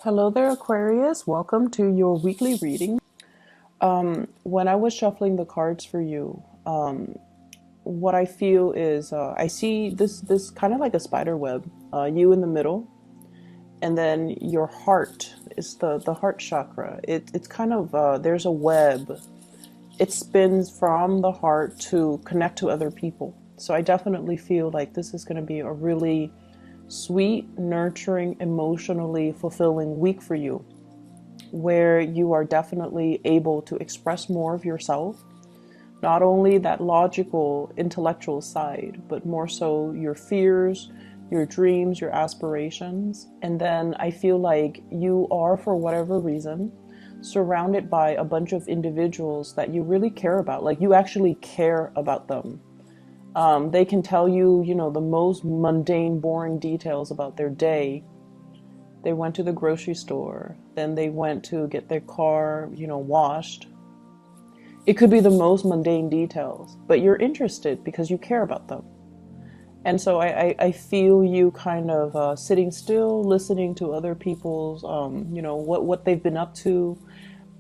Hello there, Aquarius. Welcome to your weekly reading. When I was shuffling the cards for you, what I feel is I see this kind of like a spider web, you in the middle, and then your heart is the heart chakra. It's kind of there's a web. It spins from the heart to connect to other people. So I definitely feel like this is going to be a really sweet, nurturing, emotionally fulfilling week for you, where you are definitely able to express more of yourself, not only that logical, intellectual side, but more so your fears, your dreams, your aspirations. And then I feel like you are, for whatever reason, surrounded by a bunch of individuals that you really care about. Like you actually care about them. They can tell you, the most mundane, boring details about their day. They went to the grocery store, then they went to get their car, washed. It could be the most mundane details, but you're interested because you care about them. And so I feel you kind of sitting still, listening to other people's, what they've been up to.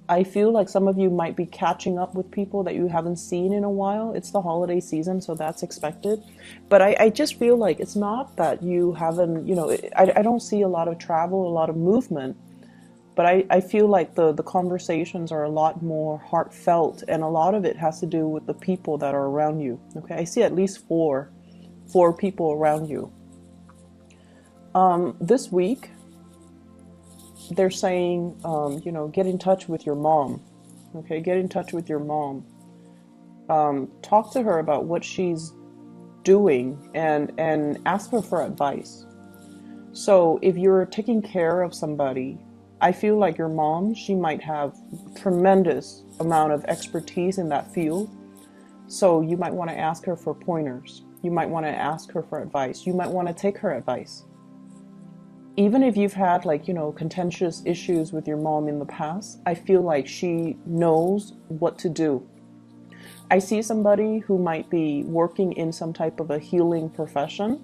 I feel like some of you might be catching up with people that you haven't seen in a while. It's the holiday season, so that's expected. But I just feel like it's not that you haven't, I don't see a lot of travel, a lot of movement. But I feel like the conversations are a lot more heartfelt, and a lot of it has to do with the people that are around you. Okay, I see at least four people around you. This week, they're saying, get in touch with your mom. Okay, get in touch with your mom. Talk to her about what she's doing and ask her for advice. So if you're taking care of somebody, I feel like your mom, she might have tremendous amount of expertise in that field. So you might want to ask her for pointers. You might want to ask her for advice. You might want to take her advice. Even if you've had contentious issues with your mom in the past, I feel like she knows what to do. I see somebody who might be working in some type of a healing profession,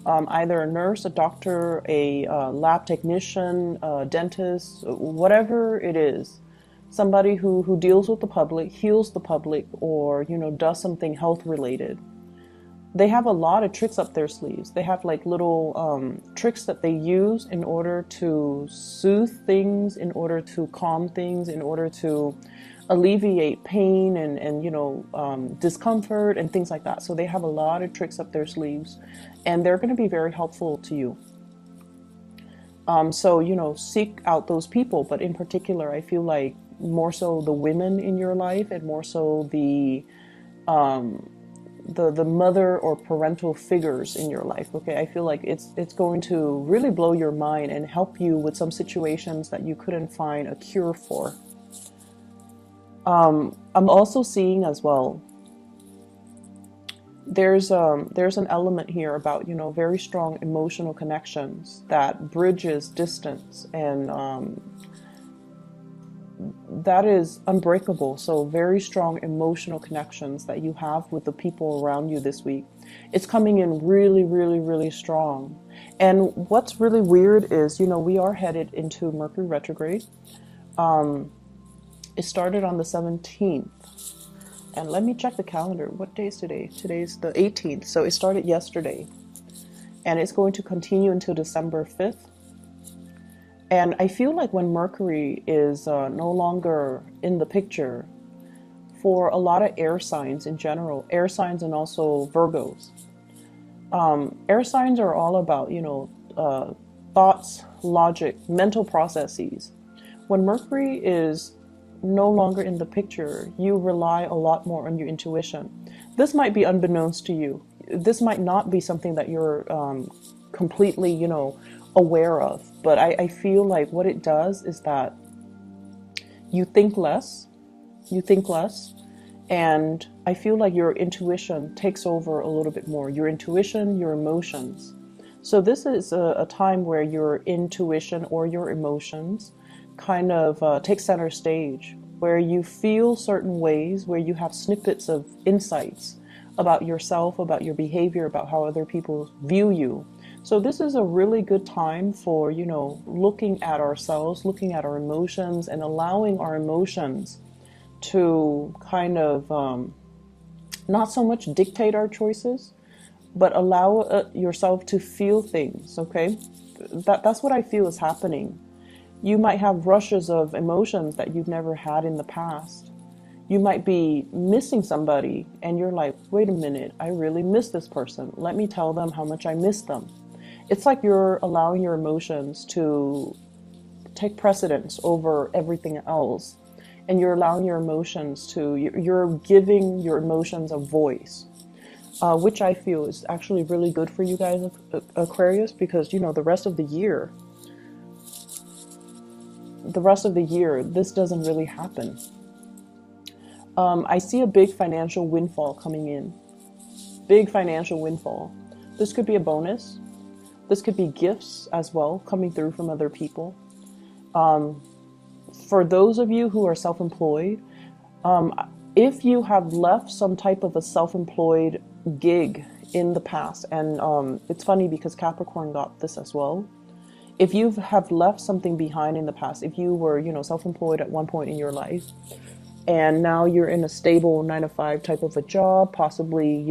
either a nurse, a doctor, a lab technician, a dentist, whatever it is. Somebody who deals with the public, heals the public, or does something health related. They have a lot of tricks up their sleeves. They have like little tricks that they use in order to soothe things, in order to calm things, in order to alleviate pain and discomfort and things like that. So they have a lot of tricks up their sleeves, and they're going to be very helpful to you. So seek out those people, but in particular, I feel like more so the women in your life, and more so the mother or parental figures in your life. Okay, I feel like it's going to really blow your mind and help you with some situations that you couldn't find a cure for. I'm also seeing as well, there's an element here about very strong emotional connections that bridges distance, and that is unbreakable. So very strong emotional connections that you have with the people around you this week. It's coming in really, really, really strong. And what's really weird is, we are headed into Mercury retrograde. It started on the 17th. And let me check the calendar. What day is today? Today's the 18th. So it started yesterday. And it's going to continue until December 5th. And I feel like when Mercury is no longer in the picture, for a lot of air signs in general, air signs and also Virgos, air signs are all about, thoughts, logic, mental processes. When Mercury is no longer in the picture, you rely a lot more on your intuition. This might be unbeknownst to you. This might not be something that you're completely, aware of, but I feel like what it does is that you think less, and I feel like your intuition takes over a little bit more. Your intuition, your emotions. So this is a time where your intuition or your emotions kind of take center stage, where you feel certain ways, where you have snippets of insights about yourself, about your behavior, about how other people view you. So this is a really good time for, looking at ourselves, looking at our emotions, and allowing our emotions to kind of not so much dictate our choices, but allow yourself to feel things, okay? That's what I feel is happening. You might have rushes of emotions that you've never had in the past. You might be missing somebody and you're like, wait a minute, I really miss this person. Let me tell them how much I miss them. It's like you're allowing your emotions to take precedence over everything else. And you're allowing your emotions to, you're giving your emotions a voice, which I feel is actually really good for you guys, Aquarius, because, the rest of the year, this doesn't really happen. I see a big financial windfall coming in. Big financial windfall. This could be a bonus. This could be gifts as well coming through from other people. For those of you who are self-employed, if you have left some type of a self-employed gig in the past, and it's funny because Capricorn got this as well. If you have left something behind in the past, if you were, self-employed at one point in your life, and now you're in a stable 9 to 5 type of a job, possibly,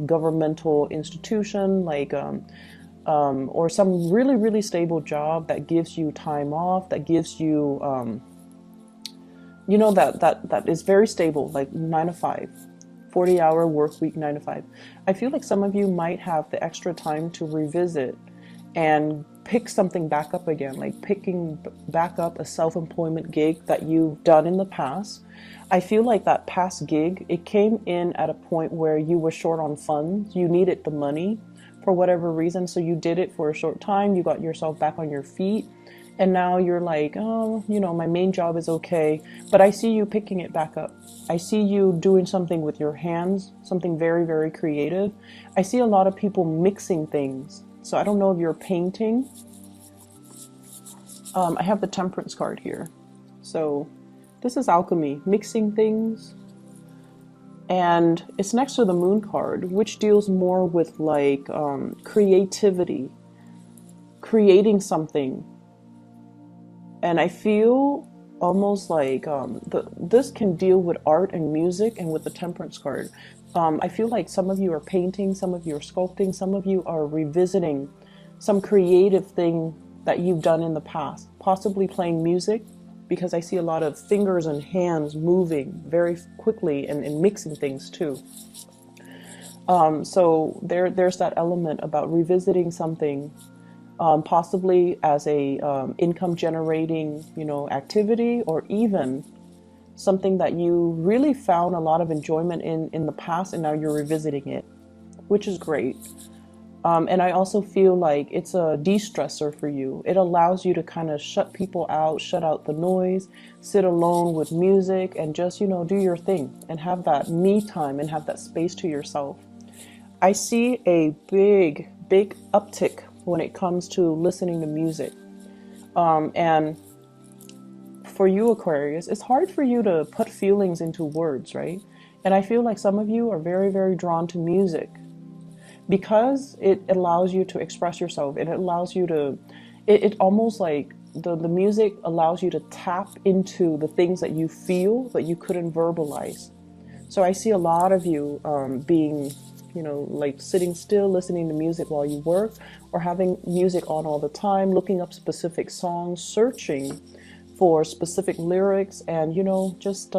governmental institution, like, or some really, really stable job that gives you time off, that gives you, that is very stable, like 9 to 5, 40-hour work week, 9 to 5. I feel like some of you might have the extra time to revisit and pick something back up again, like picking back up a self-employment gig that you've done in the past. I feel like that past gig, it came in at a point where you were short on funds. You needed the money for whatever reason, so you did it for a short time. You got yourself back on your feet, and now you're like, oh, my main job is okay, but I see you picking it back up. I see you doing something with your hands, something very, very creative. I see a lot of people mixing things. So I don't know if you're painting. I have the Temperance card here. So this is alchemy, mixing things. And it's next to the Moon card, which deals more with like creativity, creating something. And I feel almost like this can deal with art and music, and with the Temperance card. I feel like some of you are painting, some of you are sculpting, some of you are revisiting some creative thing that you've done in the past, possibly playing music, because I see a lot of fingers and hands moving very quickly and mixing things too. So there's that element about revisiting something, possibly as a income generating, activity, or even something that you really found a lot of enjoyment in the past, and now you're revisiting it, which is great. And I also feel like it's a de-stressor for you. It allows you to kind of shut people out, shut out the noise, sit alone with music, and just, do your thing and have that me time and have that space to yourself. I see a big, big uptick when it comes to listening to music. And for you, Aquarius, it's hard for you to put feelings into words, right? And I feel like some of you are very, very drawn to music because it allows you to express yourself. It allows you to, it almost like the music allows you to tap into the things that you feel but you couldn't verbalize. So I see a lot of you being, like sitting still, listening to music while you work, or having music on all the time, looking up specific songs, searching for specific lyrics, and just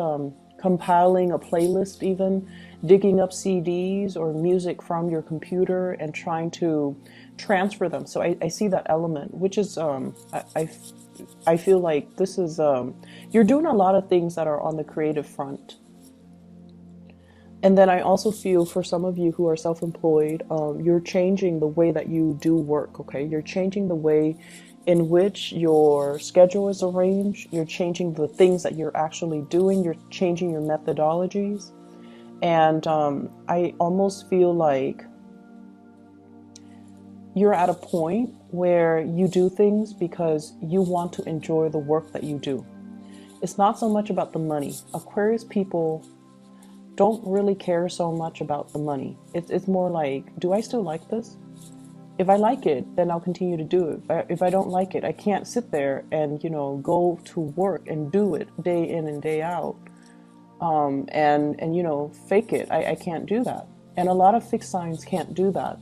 compiling a playlist, even digging up CDs or music from your computer and trying to transfer them. So I see that element, which is I feel like this is you're doing a lot of things that are on the creative front. And then I also feel for some of you who are self-employed, you're changing the way that you do work, okay? You're changing the way in which your schedule is arranged. You're changing the things that you're actually doing. You're changing your methodologies. And I almost feel like you're at a point where you do things because you want to enjoy the work that you do. It's not so much about the money. Aquarius people don't really care so much about the money. It's more like, do I still like this? If I like it, then I'll continue to do it. If I don't like it, I can't sit there and, go to work and do it day in and day out, and fake it. I can't do that. And a lot of fixed signs can't do that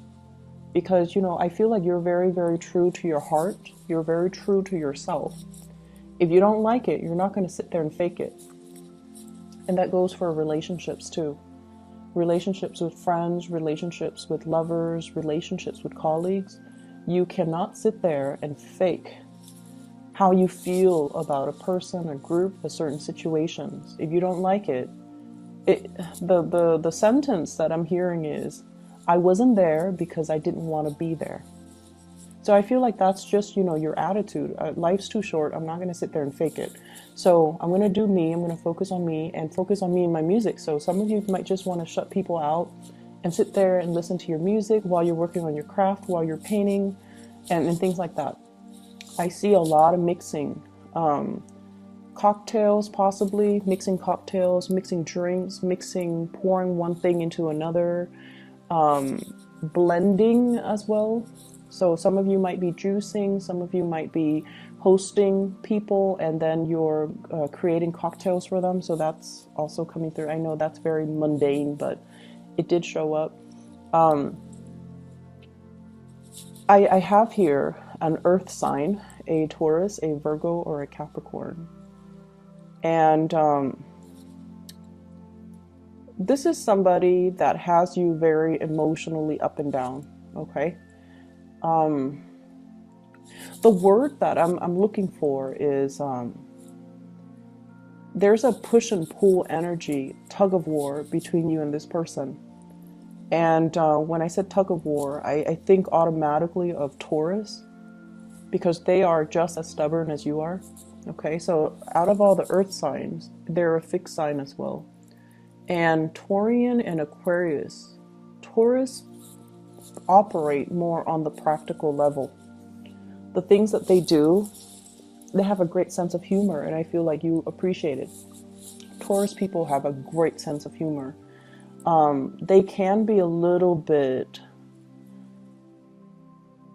because, I feel like you're very, very true to your heart. You're very true to yourself. If you don't like it, you're not going to sit there and fake it. And that goes for relationships too. Relationships with friends, relationships with lovers, relationships with colleagues. You cannot sit there and fake how you feel about a person, a group, a certain situations. If you don't like it, the sentence that I'm hearing is, I wasn't there because I didn't want to be there. So I feel like that's just, your attitude. Life's too short. I'm not going to sit there and fake it. So I'm going to do me. I'm going to focus on me and focus on me and my music. So some of you might just want to shut people out and sit there and listen to your music while you're working on your craft, while you're painting, and things like that. I see a lot of mixing. Cocktails, possibly. Mixing cocktails, mixing drinks, pouring one thing into another. Blending as well. So some of you might be juicing, some of you might be hosting people, and then you're creating cocktails for them. So that's also coming through. I know that's very mundane, but it did show up. I have here an earth sign, a Taurus, a Virgo, or a Capricorn. And this is somebody that has you very emotionally up and down, okay? The word that I'm looking for is there's a push and pull energy, tug of war between you and this person. And when I said tug of war, I think automatically of Taurus, because they are just as stubborn as you are. Okay, so out of all the earth signs, they're a fixed sign as well. And Taurian and Aquarius, Taurus operate more on the practical level. The things that they do, they have a great sense of humor, and I feel like you appreciate it. Taurus people have a great sense of humor. They can be a little bit,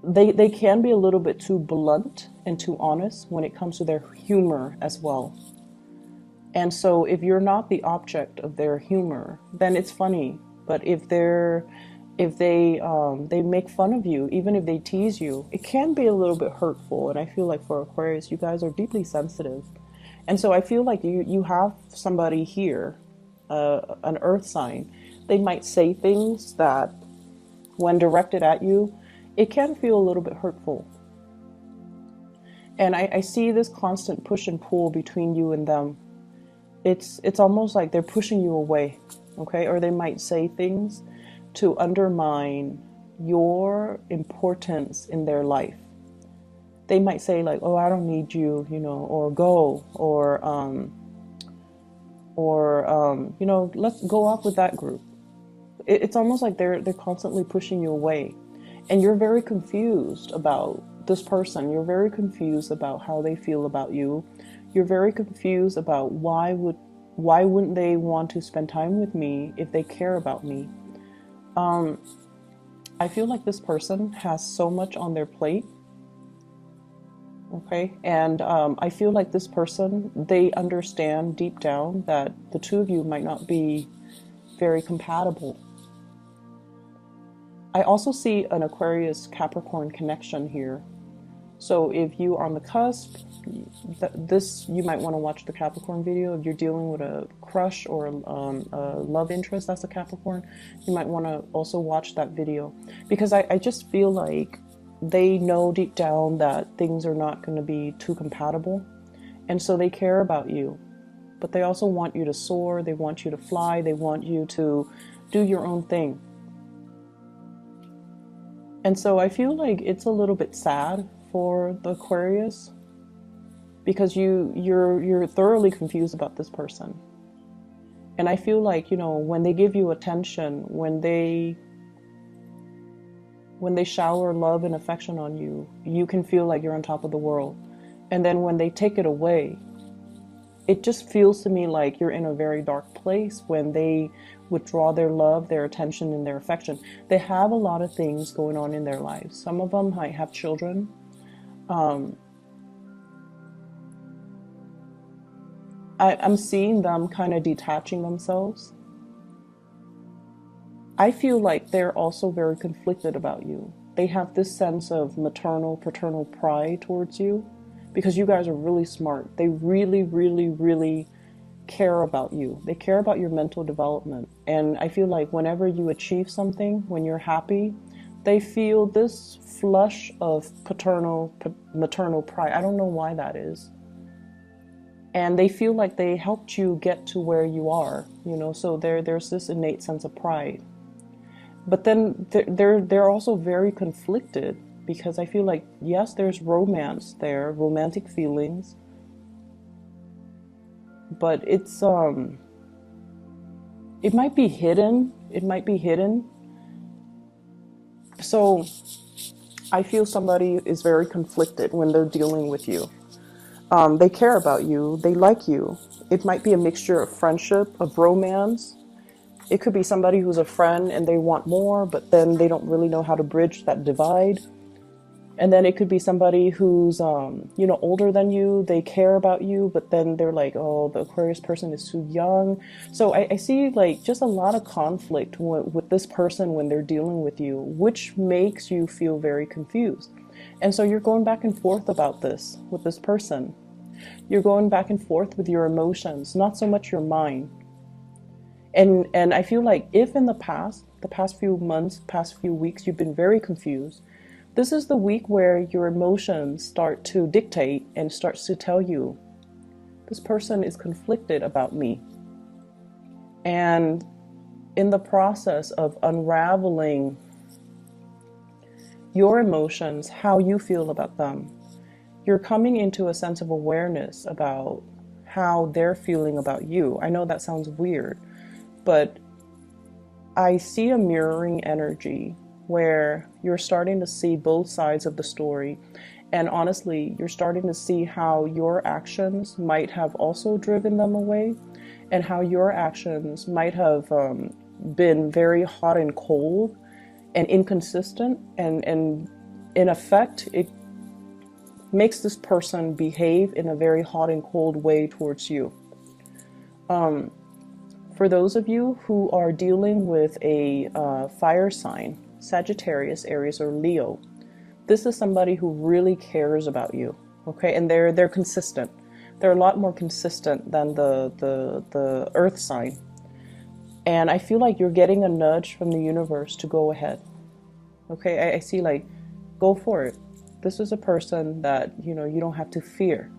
they can be a little bit too blunt and too honest when it comes to their humor as well. And so if you're not the object of their humor, then it's funny. But if they make fun of you, even if they tease you, it can be a little bit hurtful. And I feel like for Aquarius, you guys are deeply sensitive. And so I feel like you have somebody here, an earth sign. They might say things that when directed at you, it can feel a little bit hurtful. And I see this constant push and pull between you and them. It's almost like they're pushing you away, okay? Or they might say things to undermine your importance in their life. They might say like, oh, I don't need you, or go, or let's go off with that group. It's almost like they're constantly pushing you away. And you're very confused about this person. You're very confused about how they feel about you. You're very confused about why wouldn't they want to spend time with me if they care about me? I feel like this person has so much on their plate. Okay, and I feel like this person, they understand deep down that the two of you might not be very compatible. I also see an Aquarius Capricorn connection here. So if you are on the cusp, you might want to watch the Capricorn video. If you're dealing with a crush or a love interest that's a Capricorn, you might want to also watch that video, because I just feel like they know deep down that things are not going to be too compatible, and so they care about you, but they also want you to soar. They want you to fly. They want you to do your own thing. And so I feel like it's a little bit sad for the Aquarius, because you're thoroughly confused about this person. And I feel like, when they give you attention, when they shower love and affection on you, you can feel like you're on top of the world. And then when they take it away, it just feels to me like you're in a very dark place when they withdraw their love, their attention, and their affection. They have a lot of things going on in their lives. Some of them might have children. I'm seeing them kind of detaching themselves. I feel like they're also very conflicted about you. They have this sense of maternal, paternal pride towards you because you guys are really smart. They really, really, really care about you. They care about your mental development. And I feel like whenever you achieve something, when you're happy, they feel this flush of paternal, maternal pride. I don't know why that is. And they feel like they helped you get to where you are, you know, so there's this innate sense of pride. But then they're also very conflicted because I feel like, yes, there's romance there, romantic feelings, but it might be hidden. It might be hidden. So I feel somebody is very conflicted when they're dealing with you. They care about you. They like you. It might be a mixture of friendship, of romance. It could be somebody who's a friend and they want more, but then they don't really know how to bridge that divide. And then it could be somebody who's, older than you. They care about you, but then they're like, oh, the Aquarius person is too young. So I see like just a lot of conflict with this person when they're dealing with you, which makes you feel very confused. And so you're going back and forth about this with this person. You're going back and forth with your emotions, not so much your mind. And I feel like if in the past few months, past few weeks, you've been very confused, this is the week where your emotions start to dictate and starts to tell you, this person is conflicted about me. And in the process of unraveling your emotions, how you feel about them, you're coming into a sense of awareness about how they're feeling about you. I know that sounds weird, but I see a mirroring energy where you're starting to see both sides of the story. And honestly, you're starting to see how your actions might have also driven them away, and how your actions might have been very hot and cold and inconsistent. And in effect, it makes this person behave in a very hot and cold way towards you. For those of you who are dealing with a fire sign, Sagittarius, Aries, or Leo, this is somebody who really cares about you, okay? And they're consistent. They're a lot more consistent than the Earth sign. And I feel like you're getting a nudge from the universe to go ahead, okay? I see like, go for it. This is a person that, you don't have to fear.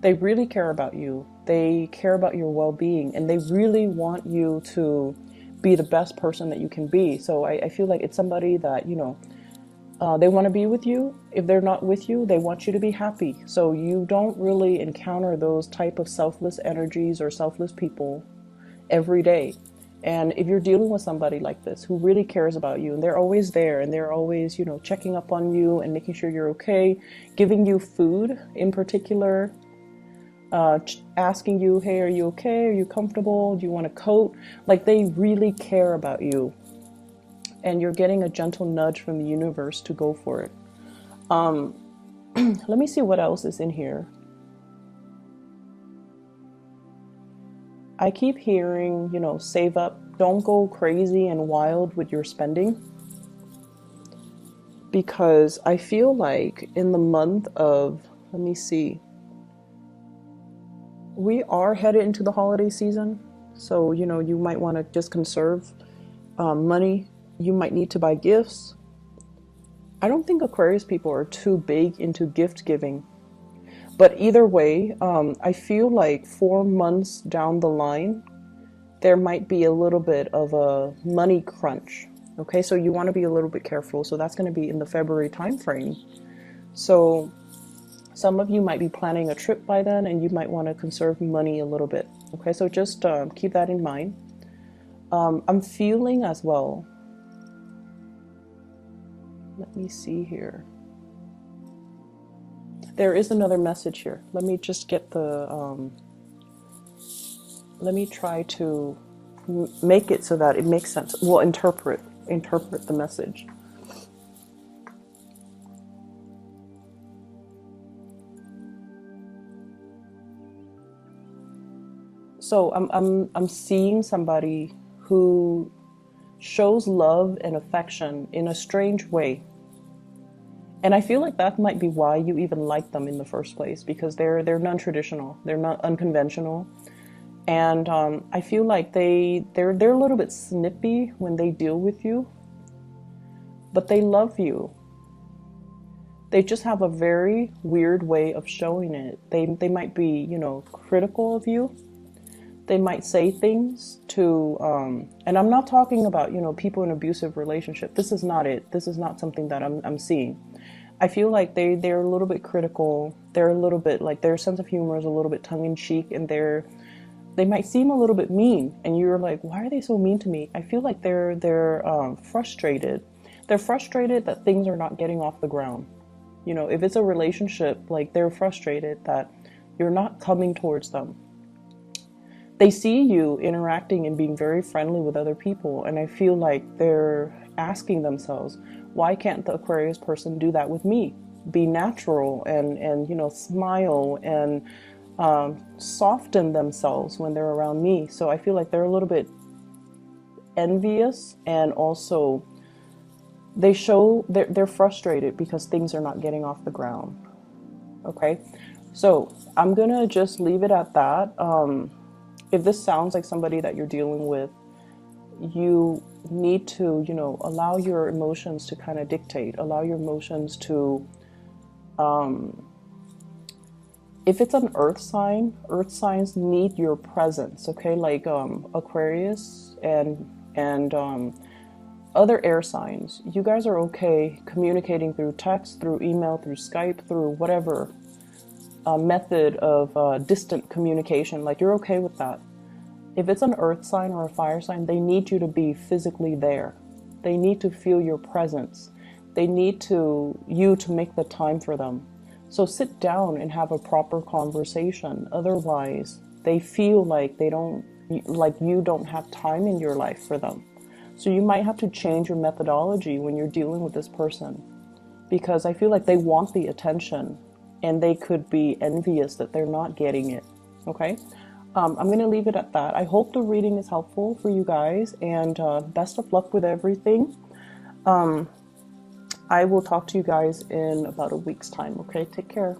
They really care about you. They care about your well-being, and they really want you to be the best person that you can be. So I feel like it's somebody that, they want to be with you. If they're not with you, they want you to be happy. So you don't really encounter those type of selfless energies or selfless people every day. And if you're dealing with somebody like this who really cares about you, and they're always there, and they're always, checking up on you and making sure you're okay, giving you food in particular, asking you, hey, are you okay? Are you comfortable? Do you want a coat? Like, they really care about you. And you're getting a gentle nudge from the universe to go for it. Let me see what else is in here. I keep hearing, save up. Don't go crazy and wild with your spending. Because I feel like in the month of, let me see, we are headed into the holiday season. So, you might want to just conserve money. You might need to buy gifts. I don't think Aquarius people are too big into gift giving. But either way, I feel like 4 months down the line, there might be a little bit of a money crunch. Okay, so you want to be a little bit careful. So that's going to be in the February timeframe. So some of you might be planning a trip by then, and you might want to conserve money a little bit. Okay, so just keep that in mind. I'm feeling as well. Let me see here. There is another message here. Let me just get the let me try to make it so that it makes sense. Well, interpret the message. So I'm seeing somebody who shows love and affection in a strange way. And I feel like that might be why you even like them in the first place, because they're non-traditional, they're not unconventional, and I feel like they're a little bit snippy when they deal with you, but they love you. They just have a very weird way of showing it. They might be, you know, critical of you. They might say things to, and I'm not talking about, you know, people in abusive relationship. This is not it. This is not something that I'm seeing. I feel like they're a little bit critical. They're a little bit like, their sense of humor is a little bit tongue in cheek, and they might seem a little bit mean. And you're like, why are they so mean to me? I feel like they're frustrated. They're frustrated that things are not getting off the ground. You know, if it's a relationship, like, they're frustrated that you're not coming towards them. They see you interacting and being very friendly with other people, and I feel like they're asking themselves, why can't the Aquarius person do that with me? Be natural and you know, smile and soften themselves when they're around me. So I feel like they're a little bit envious, and also they're frustrated because things are not getting off the ground. Okay, so I'm gonna just leave it at that. If this sounds like somebody that you're dealing with, you need to, you know, allow your emotions to kind of dictate, allow your emotions to, if it's an earth signs need your presence, okay? Like Aquarius and other air signs, you guys are okay communicating through text, through email, through Skype, through whatever method of distant communication. Like, you're okay with that. If it's an earth sign or a fire sign, they need you to be physically there. They need to feel your presence. They need you to make the time for them. So sit down and have a proper conversation. Otherwise, they feel like you don't have time in your life for them. So you might have to change your methodology when you're dealing with this person, because I feel like they want the attention, and they could be envious that they're not getting it. Okay, I'm going to leave it at that. I hope the reading is helpful for you guys, and best of luck with everything. I will talk to you guys in about a week's time. Okay, take care.